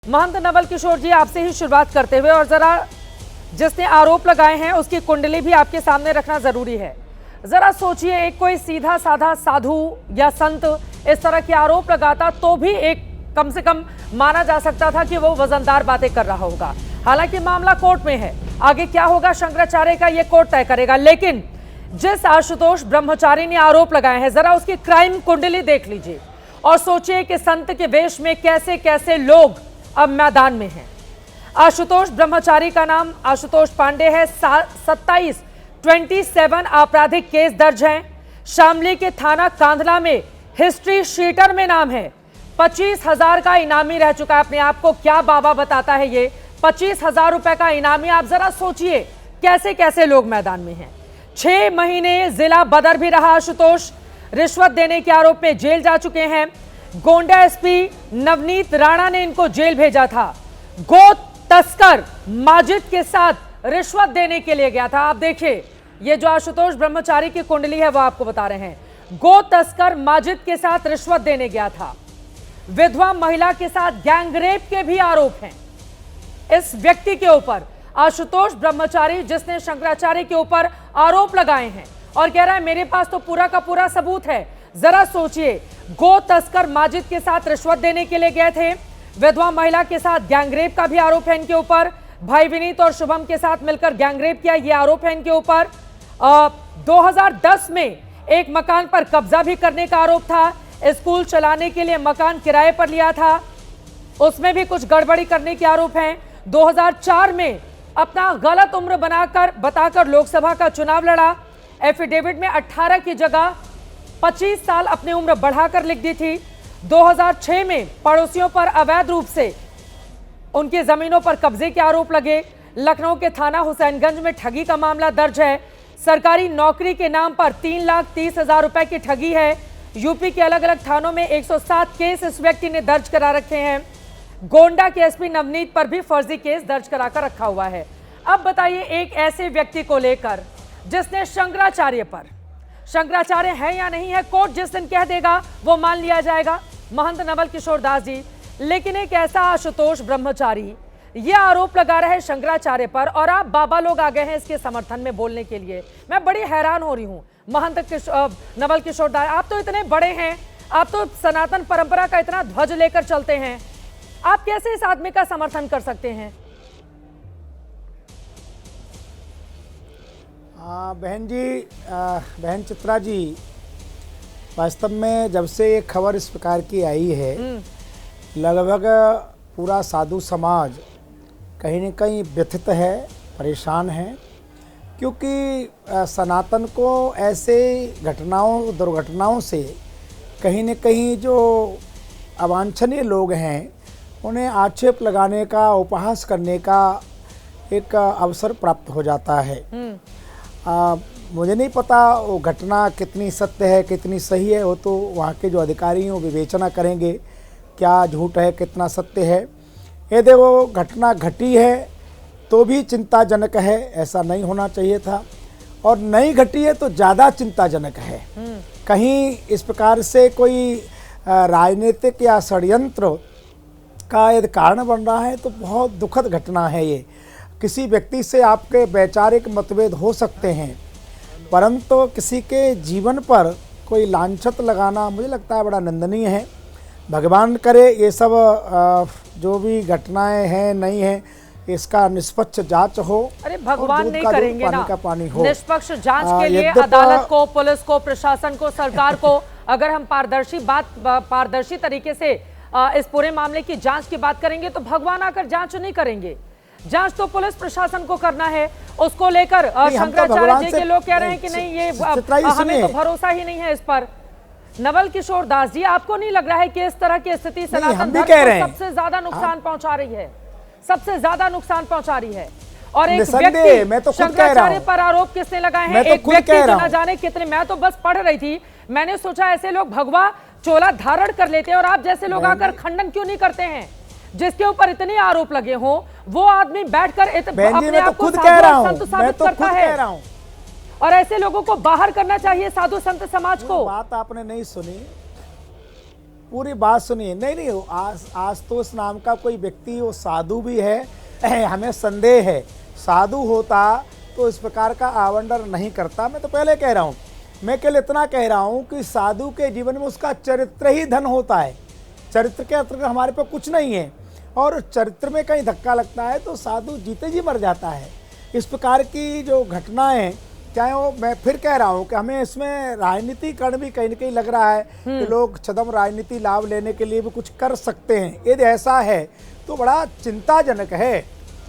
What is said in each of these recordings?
महंत नवल किशोर जी, आपसे ही शुरुआत करते हुए और जरा जिसने आरोप लगाए हैं उसकी कुंडली भी आपके सामने रखना जरूरी है। जरा सोचिए, एक कोई सीधा साधा साधु या संत इस तरह के आरोप लगाता तो भी एक कम से कम माना जा सकता था कि वो वजनदार बातें कर रहा होगा। हालांकि मामला कोर्ट में है, आगे क्या होगा शंकराचार्य का ये कोर्ट तय करेगा। लेकिन जिस आशुतोष ब्रह्मचारी ने आरोप लगाए हैं, जरा उसकी क्राइम कुंडली देख लीजिए और सोचिए कि संत के वेश में कैसे कैसे लोग अब मैदान में हैं। आशुतोष ब्रह्मचारी का नाम आशुतोष पांडे है। 27 आपराधिक केस दर्ज हैं। शामली के थाना कांधला में हिस्ट्री शीटर में नाम है। 25,000 का इनामी रह चुका है। अपने आप को क्या बाबा बताता है ये 25,000 रुपए का इनामी। आप जरा सोचिए कैसे कैसे लोग मैदान में हैं। 6 महीने जिला बदर भी रहा आशुतोष। रिश्वत देने के आरोप में जेल जा चुके हैं। गोंडा एसपी नवनीत राणा ने इनको जेल भेजा था। गो तस्कर माजिद के साथ रिश्वत देने के लिए गया था। आप देखिए, ये जो आशुतोष ब्रह्मचारी की कुंडली है वो आपको बता रहे हैं। गो तस्कर माजिद के साथ रिश्वत देने गया था। विधवा महिला के साथ गैंगरेप के भी आरोप हैं इस व्यक्ति के ऊपर। आशुतोष ब्रह्मचारी जिसने शंकराचार्य के ऊपर आरोप लगाए हैं और कह रहा है मेरे पास तो पूरा का पूरा सबूत है। जरा सोचिए, गो तस्कर माजिद के साथ रिश्वत देने के लिए गए थे। विधवा महिला के साथ गैंगरेप का भी आरोप है इनके ऊपर। भाई विनीत और शुभम के साथ मिलकर गैंगरेप किया, यह आरोप है इनके ऊपर। 2010 में एक मकान पर कब्जा भी करने का आरोप था। स्कूल चलाने के लिए मकान किराए पर लिया था, उसमें भी कुछ गड़बड़ी करने के आरोप हैं। 2004 में अपना गलत उम्र बताकर लोकसभा का चुनाव लड़ा। एफिडेविट में 18 की जगह 25 साल अपनी उम्र बढ़ाकर लिख दी थी। 2006 में पड़ोसियों पर अवैध रूप से उनकी जमीनों पर कब्जे के आरोप लगे। लखनऊ के थाना हुसैनगंज में ठगी का मामला दर्ज है। सरकारी नौकरी के नाम पर 3,30,000 रुपए की ठगी है। यूपी के अलग अलग थानों में 107 केस इस व्यक्ति ने दर्ज करा रखे हैं। गोंडा के एसपी नवनीत पर भी फर्जी केस दर्ज कराकर रखा हुआ है। अब बताइए, एक ऐसे व्यक्ति को लेकर जिसने शंकराचार्य है या नहीं है, कोर्ट जिस दिन कह देगा वो मान लिया जाएगा, महंत नवल किशोर दास जी। लेकिन एक ऐसा आशुतोष ब्रह्मचारी ये आरोप लगा रहे हैं शंकराचार्य पर और आप बाबा लोग आ गए हैं इसके समर्थन में बोलने के लिए। मैं बड़ी हैरान हो रही हूँ महंत नवल किशोर दास, आप तो इतने बड़े हैं, आप तो सनातन परंपरा का इतना ध्वज लेकर चलते हैं, आप कैसे इस आदमी का समर्थन कर सकते हैं? बहन जी, बहन चित्रा जी, वास्तव में जब से ये खबर इस प्रकार की आई है, लगभग पूरा साधु समाज कहीं न कहीं व्यथित है, परेशान है। क्योंकि सनातन को ऐसे दुर्घटनाओं से कहीं न कहीं जो अवांछनीय लोग हैं उन्हें आक्षेप लगाने का, उपहास करने का एक अवसर प्राप्त हो जाता है। मुझे नहीं पता वो घटना कितनी सत्य है, कितनी सही है, वो तो वहाँ के जो अधिकारी हैं वो विवेचना करेंगे क्या झूठ है, कितना सत्य है। ये देखो, घटना घटी है तो भी चिंताजनक है, ऐसा नहीं होना चाहिए था, और नहीं घटी है तो ज़्यादा चिंताजनक है। कहीं इस प्रकार से कोई राजनीतिक या षड्यंत्र का यदि कारण बन रहा है तो बहुत दुखद घटना है ये। किसी व्यक्ति से आपके वैचारिक मतभेद हो सकते हैं, परंतु किसी के जीवन पर कोई लांछत लगाना मुझे लगता है बड़ा निंदनीय है। भगवान करे ये सब जो भी घटनाएं हैं नहीं हैं, इसका निष्पक्ष जांच हो। अरे भगवान नहीं करेंगे ना, पानी हो। निष्पक्ष जांच के लिए अदालत को, पुलिस को, प्रशासन को, सरकार को अगर हम पारदर्शी तरीके से इस पूरे मामले की जांच की बात करेंगे तो भगवान आकर जांच नहीं करेंगे। जांच तो पुलिस प्रशासन को करना है। उसको लेकर शंकराचार्य जी के लोग कह रहे हैं कि नहीं, ये हमें तो भरोसा ही नहीं है इस पर। नवल किशोर दास जी, आपको नहीं लग रहा है कि इस तरह की स्थिति सनातन धर्म को सबसे ज्यादा नुकसान पहुंचा रही है? सबसे ज्यादा नुकसान पहुंचा रही है। और एक व्यक्ति शंकराचार्य पर आरोप किसने लगाए हैं, एक व्यक्ति न जाने कितने। मैं तो बस पढ़ रही थी, मैंने सोचा ऐसे लोग भगवा चोला धारण कर लेते हैं और आप जैसे लोग आकर खंडन क्यों नहीं करते हैं? जिसके ऊपर इतने आरोप लगे हो वो आदमी बैठकर अपने आप को साधु साबित करता है। और ऐसे लोगों को बाहर करना चाहिए साधु संत समाज को। बात आपने नहीं सुनी। पूरी बात सुनिए। नहीं नहीं, आशुतोष नाम का कोई व्यक्ति वो साधु भी है, हमें संदेह है। साधु होता तो इस प्रकार का आवंडन नहीं करता। मैं तो पहले कह रहा हूँ, मैं केवल इतना कह रहा हूँ कि साधु के जीवन में उसका चरित्र ही धन होता है। चरित्र के अतिरिक्त हमारे पे कुछ नहीं है, और चरित्र में कहीं धक्का लगता है तो साधु जीते जी मर जाता है। इस प्रकार की जो घटनाएं, चाहे वो, मैं फिर कह रहा हूँ कि हमें इसमें राजनीतिकरण भी कहीं न कहीं लग रहा है कि लोग छदम राजनीति लाभ लेने के लिए भी कुछ कर सकते हैं। यदि ऐसा है तो बड़ा चिंताजनक है,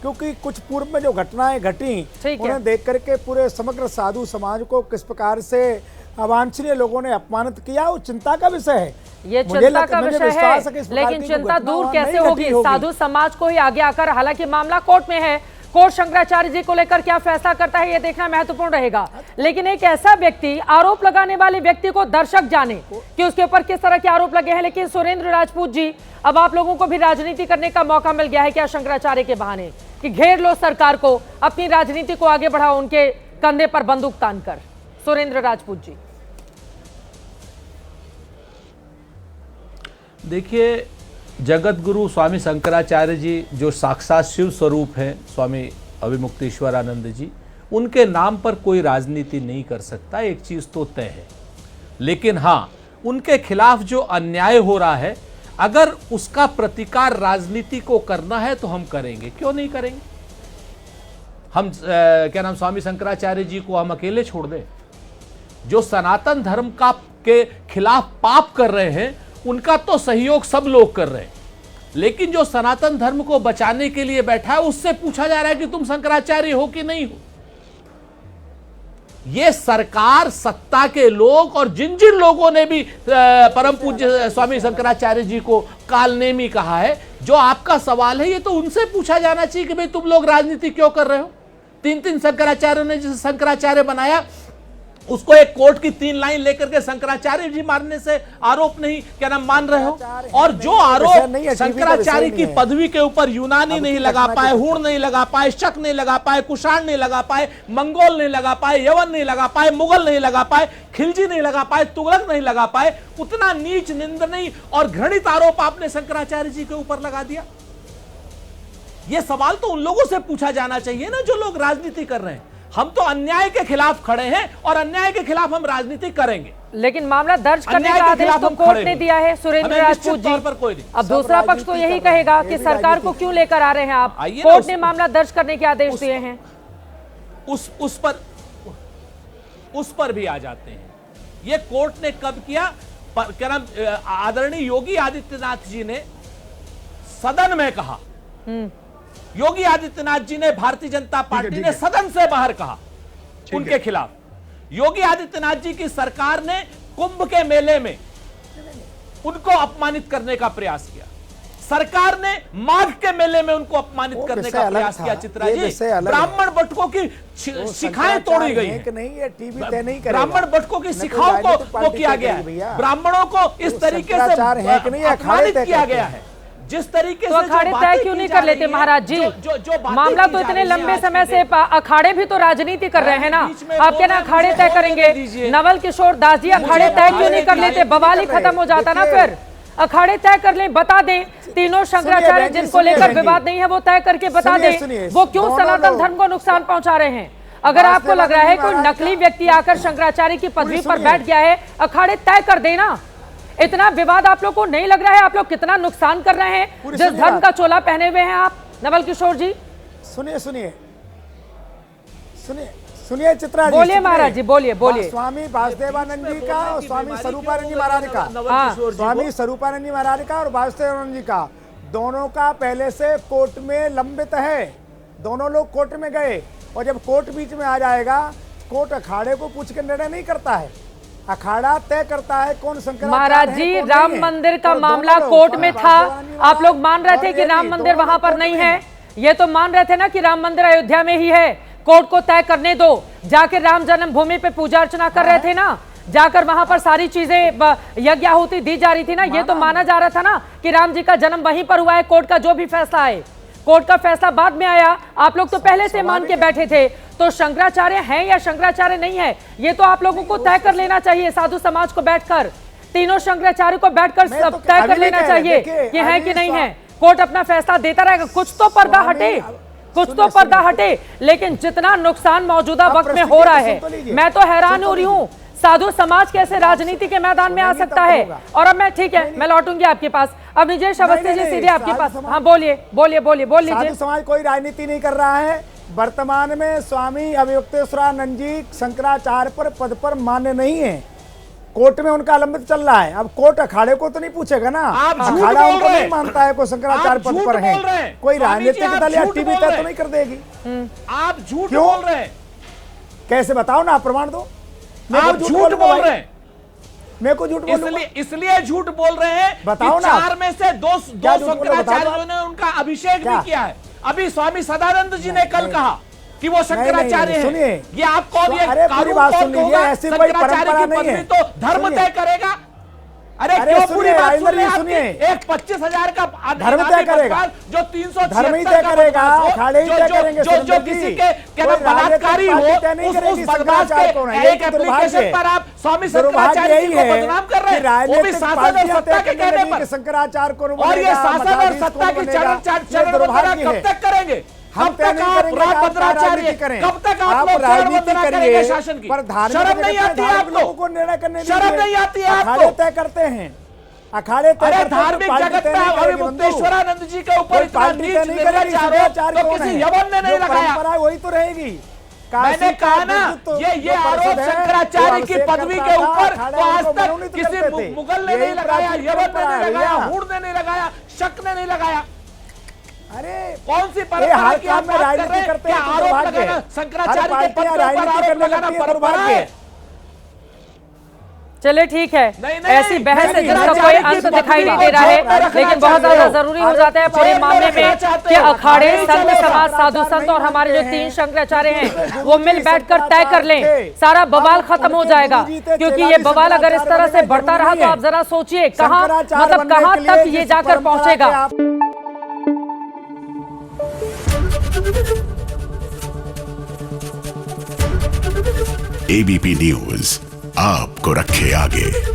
क्योंकि कुछ पूर्व में जो घटनाएं घटी उन्हें देख करके पूरे समग्र साधु समाज को किस प्रकार से अवांछनीय लोगों ने अपमानित किया, वो चिंता का विषय है। ये चिंता का विषय है, लेकिन चिंता दूर कैसे होगी साधु समाज को ही आगे आकर। हालांकि मामला कोर्ट में है, कोर्ट शंकराचार्य जी को लेकर क्या फैसला करता है ये देखना महत्वपूर्ण रहेगा। लेकिन एक ऐसा व्यक्ति, आरोप लगाने वाले व्यक्ति को दर्शक जाने कि उसके ऊपर किस तरह के आरोप लगे हैं। लेकिन सुरेंद्र राजपूत जी, अब आप लोगों को भी राजनीति करने का मौका मिल गया है क्या शंकराचार्य के बहाने, कि घेर लो सरकार को, अपनी राजनीति को आगे बढ़ाओ उनके कंधे पर बंदूक तान कर। सुरेंद्र राजपूत जी, देखिए, जगत गुरु स्वामी शंकराचार्य जी जो साक्षात शिव स्वरूप हैं, स्वामी अभिमुक्तेश्वरानंद जी, उनके नाम पर कोई राजनीति नहीं कर सकता, एक चीज तो तय है। लेकिन हाँ, उनके खिलाफ जो अन्याय हो रहा है, अगर उसका प्रतिकार राजनीति को करना है तो हम करेंगे, क्यों नहीं करेंगे। हम क्या नाम, स्वामी शंकराचार्य जी को हम अकेले छोड़ दें? जो सनातन धर्म का के खिलाफ पाप कर रहे हैं उनका तो सहयोग सब लोग कर रहे हैं, लेकिन जो सनातन धर्म को बचाने के लिए बैठा है उससे पूछा जा रहा है कि तुम शंकराचार्य हो कि नहीं हो। ये सरकार, सत्ता के लोग और जिन जिन लोगों ने भी परम पूज्य स्वामी शंकराचार्य जी को कालनेमी कहा है, जो आपका सवाल है ये तो उनसे पूछा जाना चाहिए कि भाई तुम लोग राजनीति क्यों कर रहे हो। 3 शंकराचार्य ने जिसे शंकराचार्य बनाया उसको एक कोर्ट की 3 लाइन लेकर के शंकराचार्य जी मारने से आरोप नहीं क्या नाम मान रहे हो। और जो आरोप शंकराचार्य की पदवी के ऊपर यूनानी नहीं लगा पाए, हूण नहीं लगा पाए, शक नहीं लगा पाए, कुषाण नहीं लगा पाए, मंगोल नहीं लगा पाए, यवन नहीं लगा पाए, मुगल नहीं लगा पाए, खिलजी नहीं लगा पाए, तुगलक नहीं लगा पाए, उतना नीच, निंदनीय और घृणित आरोप आपने शंकराचार्य जी के ऊपर लगा दिया। यह सवाल तो उन लोगों से पूछा जाना चाहिए ना जो लोग राजनीति कर रहे हैं। हम तो अन्याय के खिलाफ खड़े हैं और अन्याय के खिलाफ हम राजनीति करेंगे। लेकिन मामला दर्ज करने का आदेश तो कोर्ट ने दिया है सुरेंद्र राजपूत जी। अब दूसरा पक्ष तो यही कहेगा कि सरकार को क्यों लेकर आ रहे हैं आप। कोर्ट ने मामला दर्ज करने के आदेश दिए हैं, उस पर भी आ जाते हैं। ये कोर्ट ने कब किया? क्या नाम, आदरणीय योगी आदित्यनाथ जी ने सदन में कहा। योगी आदित्यनाथ जी ने, भारतीय जनता पार्टी ने सदन से बाहर कहा उनके खिलाफ। योगी आदित्यनाथ जी की सरकार ने कुंभ के मेले में उनको अपमानित करने का प्रयास किया। सरकार ने माघ के मेले में उनको अपमानित करने का प्रयास किया। चित्रा जी, ब्राह्मण बटकों की शिखाएं तोड़ी गई हैं। ब्राह्मण बटकों की शिखाओं को वो किया गया है। ब्राह्मणों को इस तरीके से अपमानित किया गया है। जिस तरीके तो अखाड़े तय क्यों नहीं कर लेते महाराज जी? मामला तो इतने लंबे समय से, अखाड़े भी तो राजनीति कर रहे हैं ना। आप क्या ना अखाड़े तय करेंगे? नवल किशोर दास जी अखाड़े तय क्यों नहीं कर लेते? बवाल ही खत्म हो जाता ना। फिर अखाड़े तय कर लें, बता दें तीनों शंकराचार्य जिनको लेकर विवाद नहीं है वो तय करके बता दें वो क्यों सनातन धर्म को नुकसान पहुंचा रहे हैं। अगर आपको लग रहा है कोई नकली व्यक्ति आकर शंकराचार्य की पदवी पर बैठ गया है, अखाड़े तय कर देना। इतना विवाद आप लोग को नहीं लग रहा है आप लोग कितना नुकसान कर रहे हैं जिस धर्म का चोला पहने हुए हैं आप? नवल किशोर जी सुनिए सुनिए सुनिए सुनिए चित्रा जी, बोलिए महाराज जी, बोलिए। स्वामी वासुदेवानंद जी का और स्वामी स्वरूपानंद जी महाराज का, स्वामी स्वरूपानंद जी महाराज का और वासुदेवानंद जी का, दोनों का पहले से कोर्ट में लंबित है। दोनों लोग कोर्ट में गए और जब कोर्ट बीच में आ जाएगा, कोर्ट अखाड़े को पूछ के निर्णय नहीं करता है, अखाड़ा तय करता है कौन शंकराचार्य। महाराज जी, राम मंदिर का मामला कोर्ट में था, आप लोग मान रहे थे कि राम मंदिर वहां पर नहीं है। ये तो मान रहे थे ना कि राम मंदिर अयोध्या में ही है, कोर्ट को तय करने दो। जाकर राम जन्मभूमि पे पूजा अर्चना कर रहे थे ना, जाकर वहां पर सारी चीजें यज्ञ आहुति दी जा रही थी ना। ये तो माना जा रहा था ना कि राम जी का जन्म वहीं पर हुआ है। कोर्ट का जो भी फैसला है, कोर्ट का फैसला बाद में आया, आप लोग तो पहले से मान के बैठे थे। तो शंकराचार्य हैं या शंकराचार्य नहीं है, ये तो आप लोगों को तय कर लेना चाहिए साधु समाज को बैठकर तीनों शंकराचार्य को बैठकर मैं तो तय अभी कर नहीं लेना कह रहे, चाहिए देखिए, कि है अभी कि नहीं है। स्वामी- कोर्ट अपना फैसला देता रहेगा, कुछ तो पर्दा स्वामी- हटे, कुछ सुनिए, तो पर्दा सुनिए। हटे। लेकिन जितना नुकसान मौजूदा आप वक्त में हो प्रस्तुति रहा तो है, सुन तो लीजिए। मैं तो हैरान सुन तो हो रही हूँ। साधु समाज कैसे राजनीति के मैदान में आ सुनेंगे सकता तब है। होगा। और अब मैं ठीक है, मैं लौटूंगी आपके पास। अब निजेश अवस्थी जी नहीं, सीधे आपके साधु पास। समाज- हाँ बोलिए बोलिए बोलिए बोल लीजिए। साधु समाज कोई राजनीति नहीं कर रहा है। वर्तमान में स्वामी अवयुक्तेश्वरानंद जी शंकराचार्य पर पद पर मान्य नहीं है। कोर्ट में उनका लंबित चल रहा है। अब कोर्ट अखाड़े को तो नहीं पूछेगा ना। आप झूठ अखाड़ा बोल उनको रहे नहीं हैं। मानता है कोई शंकराचार्य आप पद झूठ पर है। बोल रहे हैं। कोई स्वामी जी, राजनीतिक आप दल या झूठ टीवी बोल तय रहे तो नहीं कर देगी। आप झूठ क्यों? बोल रहे हैं। कैसे बताओ ना, प्रमाण दो। मेरे को आप झूठ बोलूंगा बोल भाई। रहे हैं। मेरे को झूठ बोलूंगा। इसलिए झूठ बोल रहे हैं बताओ कि ना। 4 में से दो क्या झूठ बोल रहे हो? बताओ शंकराचार्यों ने उनका अभिषेक क्या? भी किया है। अभी स्वामी सदानंद जी ने कल नहीं। कहा कि वो शंकराचार्य नहीं, हैं। सुनिए। ये आप कौन, ये अरे पूरी कानून बात कौन सुन लीजिए, होगा? ऐसी कोई शंकराचार्य परंपरा की नहीं पदवी है। तो धर्म सुनिए। तय करेगा। अरे अरे क्यों सुनिए, पूरी बात राजेंद्र सुन रहे जी, हैं सुनिए। आपकी? एक 25,000 का धर्म तय करेगा। जो 376 धर्म ही तय करेगा, अखाड़े ही तय करेंगे। जो सुरेंद्र किसी जी, के कोई बलात्कारी हो, राजनीतिक पार्टी तय नहीं उस करेगी बदमाश शंकराचार्य कौन है। के ये एक तो दुर्भाग्य एप्लीकेशन है। पर आप स्वामी दुर्भाग्य शंकराचार्य यही जी को है बदनाम कर रहे कि हैं, वो भी राजनीतिक शासन और पार्टियां सत्ता तय के करने कहने लगी पर। कि शंकराचार्य कौन और ये बनेगा, शासन और मठाधीश सत्ता कौन की बनेगा। चरण ये दुर्भाग्य कब है। तक करेंगे? हम कब तय तक नहीं आप करेंगे, आप राजभद्राचार्य राजनीति करें। कब तक आप आप लोग चरण राजनीति वंदना करिए, करेंगे शासन की? पर धार्मिक शर्म नहीं जगत आती में है धार्मिक लोगों आपको? को निर्णय करने शर्म दीजिए। नहीं आती है आपको? अखाड़े तय करते हैं। अखाड़े तय अरे करते हैं, धार्मिक पार्टी जगत तय में नहीं करेगी बंधु। अवयुक्तेश्वरानंद जी के ऊपर कोई इतना पार्टी नीच तय नहीं करेगी, निर्लज आरोप शंकराचार्य तो कौन किसी है? यवन ने नहीं जो लगाया। परंपरा है वही तो रहेगी। मैंने कहा ना, ये आरोप शंकराचार्य की पदवी के ऊपर तो आज तक किसी मुगल ने नहीं लगाया, यवन ने नहीं लगाया, हूण ने नहीं लगाया, शक ने नहीं लगाया। अरे कौन सी ये परंपरा हर की काम आप में बात कर राजनीति रहे हैं? करते क्या हैं तो आरोप दुर्भाग्य लगाना है। शंकराचार्य हर के पद पार्टियां के ऊपर राजनीति आरोप करने लगाना लगती है, परंपरा दुर्भाग्य है? है। चलिए ठीक है, नहीं, नहीं, ऐसी बहस है नहीं, जिसका नहीं, कोई नहीं, अंत नहीं, दिखाई नहीं नहीं, दे रहा है, नहीं, नहीं, लेकिन बहुत ज्यादा जरूरी हो जाता है पूरे नहीं, मामले नहीं, में चाहते कि हैं। अखाड़े नहीं संत चलेगा। समाज साधु संत और हमारे जो 3 शंकराचार्य हैं वो मिल बैठकर तय कर लें, सारा बवाल खत्म हो जाएगा। क्योंकि ये बवाल अगर इस तरह से बढ़ता रहा तो आप जरा सोचिए कहाँ, मतलब कहाँ तक ये जाकर पहुंचेगा। एबीपी न्यूज आपको रखे आगे।